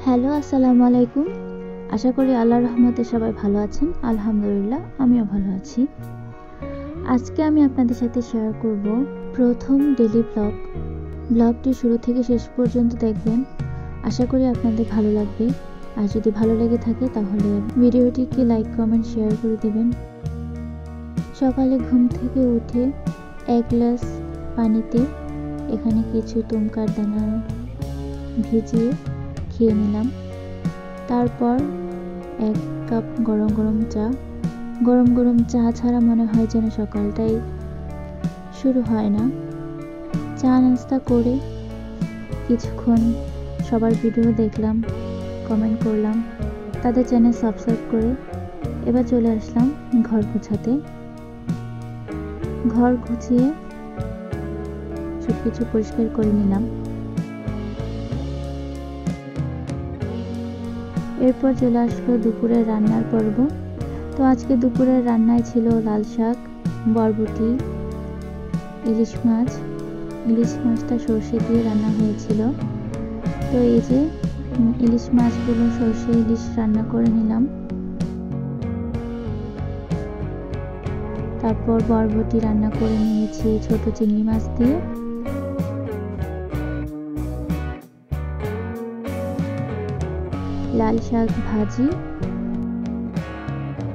Hello, আসসালামু আলাইকুম। আশা করি আল্লাহর রহমতে সবাই ভালো আছেন। আলহামদুলিল্লাহ, আমিও ভালো আছি। আজকে আমি আপনাদের সাথে শেয়ার করব প্রথম ডেইলি ব্লগ। ব্লগটি শুরু থেকে শেষ পর্যন্ত দেখবেন। আশা করি আপনাদের ভালো লাগবে। আর যদি ভালো লেগে থাকে তাহলে ভিডিওটিকে লাইক, কমেন্ট, শেয়ার করে দিবেন। সকালে ঘুম থেকে উঠে এক গ্লাস পানিতে এখানে কিছু তুমকার দানা ভিজিয়ে খেয়ে নিলাম। তারপর 1 কাপ গরম গরম চা ছাড়া মনে হয় যেন সকালটাই শুরু হয় না। চা নাস্তা করে কিছুক্ষণ সবার ভিডিও দেখলাম, কমেন্ট করলাম, তাদের চ্যানেল সাবস্ক্রাইব করে এবার চলে আসলাম ঘর গোছাতে। ঘর গুছিয়ে সবকিছু পরিষ্কার করে নিলাম। এরপর চলে আসলো দুপুরের রান্নার পর্ব। তো আজকে দুপুরের রান্নায় ছিল লাল শাক, বরবটি, ইলিশ মাছটা সর্ষে দিয়ে রান্না হয়েছিল। তো এই যে ইলিশ মাছগুলো সর্ষে ইলিশ রান্না করে নিলাম। তারপর বরবটি রান্না করে নিয়েছি ছোট চিংড়ি মাছ দিয়ে। লাল শাক ভাজি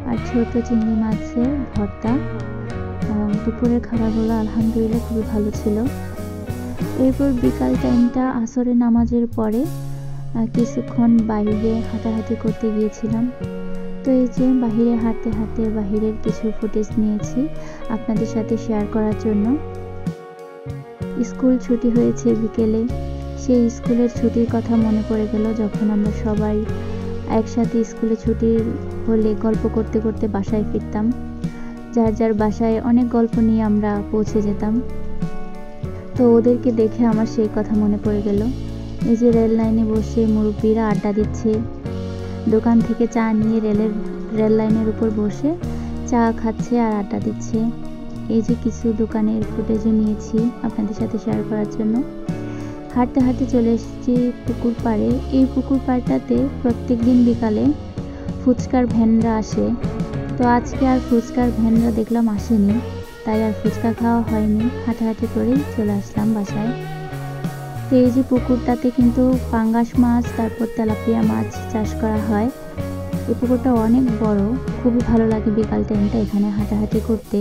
আর ছোট চিংড়ি মাছের ভর্তা। দুপুরের খাবারগুলো আলহামদুলিল্লাহ খুবই ভালো ছিল। এরপর বিকাল টাইমটা আসরের নামাজের পরে কিছুক্ষণ বাইরে হাঁটাহাঁটি করতে গিয়েছিলাম। তো এই যে বাহিরে হাঁটতে হাঁটতে বাহিরের কিছু ফুটেজ নিয়েছি আপনাদের সাথে শেয়ার করার জন্য। স্কুল ছুটি হয়েছে বিকেলে, সেই স্কুলের ছুটির কথা মনে পড়ে গেল যখন আমরা সবাই একসাথে স্কুলে ছুটি হলে গল্প করতে করতে বাসায় ফিরতাম। যার যার বাসায় অনেক গল্প নিয়ে আমরা পৌঁছে যেতাম। তো ওদেরকে দেখে আমার সেই কথা মনে পড়ে গেল। এই যে রেল লাইনে বসে মুরব্বীরা আড্ডা দিচ্ছে, দোকান থেকে চা নিয়ে রেল লাইনের উপর বসে চা খাচ্ছে আর আড্ডা দিচ্ছে। এই যে কিছু দোকানের ফুটেজও নিয়েছি আপনাদের সাথে শেয়ার করার জন্য। হাঁটতে হাঁটতে চলে এসেছি পুকুর পাড়ে। এই পুকুর পাড়টাতে প্রত্যেকদিন বিকালে ফুচকার ভ্যানরা আসে। তো আজকে আর ফুচকার ভ্যানরা দেখলাম আসেনি, তাই আর ফুচকা খাওয়া হয়নি। হাঁটাহাঁটি করেই চলে আসলাম বাসায়। তো এই যে পুকুরটাতে কিন্তু পাঙ্গাস মাছ, তারপর তেলাপিয়া মাছ চাষ করা হয়। এই পুকুরটা অনেক বড়, খুবই ভালো লাগে বিকাল টাইমটা এখানে হাঁটাহাঁটি করতে।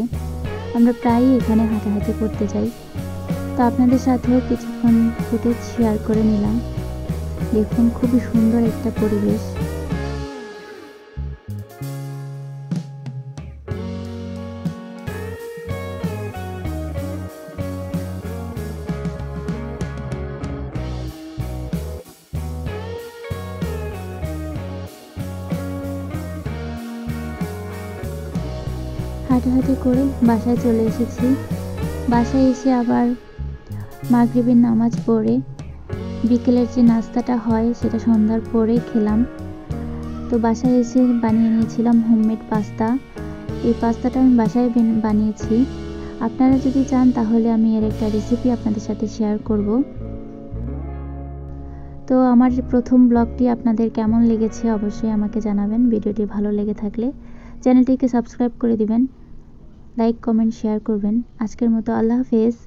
আমরা প্রায়ই এখানে হাঁটাহাঁটি করতে যাই। তো আপনাদের সাথেও কিছুক্ষণ ফুটেজ শেয়ার করে নিলাম। দেখুন খুবই সুন্দর একটা পরিবেশ। হাঁটাহাঁটি করে বাসায় চলে এসেছি। বাসায় এসে আবার মাগরিবের নামাজ পড়ে বিকেলের যে নাস্তাটা হয় সেটা সন্ধ্যার পরে খেলাম। তো বাসায় এসে বানিয়ে নিয়েছিলাম হোমমেড পাস্তা। এই পাস্তাটা আমি বাসায় বানিয়েছি। আপনারা যদি চান তাহলে আমি এর একটা রেসিপি আপনাদের সাথে শেয়ার করব। তো আমার প্রথম ব্লগটি আপনাদের কেমন লেগেছে অবশ্যই আমাকে জানাবেন। ভিডিওটি ভালো লেগে থাকলে চ্যানেলটিকে সাবস্ক্রাইব করে দিবেন, লাইক, কমেন্ট, শেয়ার করবেন। আজকের মতো আল্লাহ হাফেজ।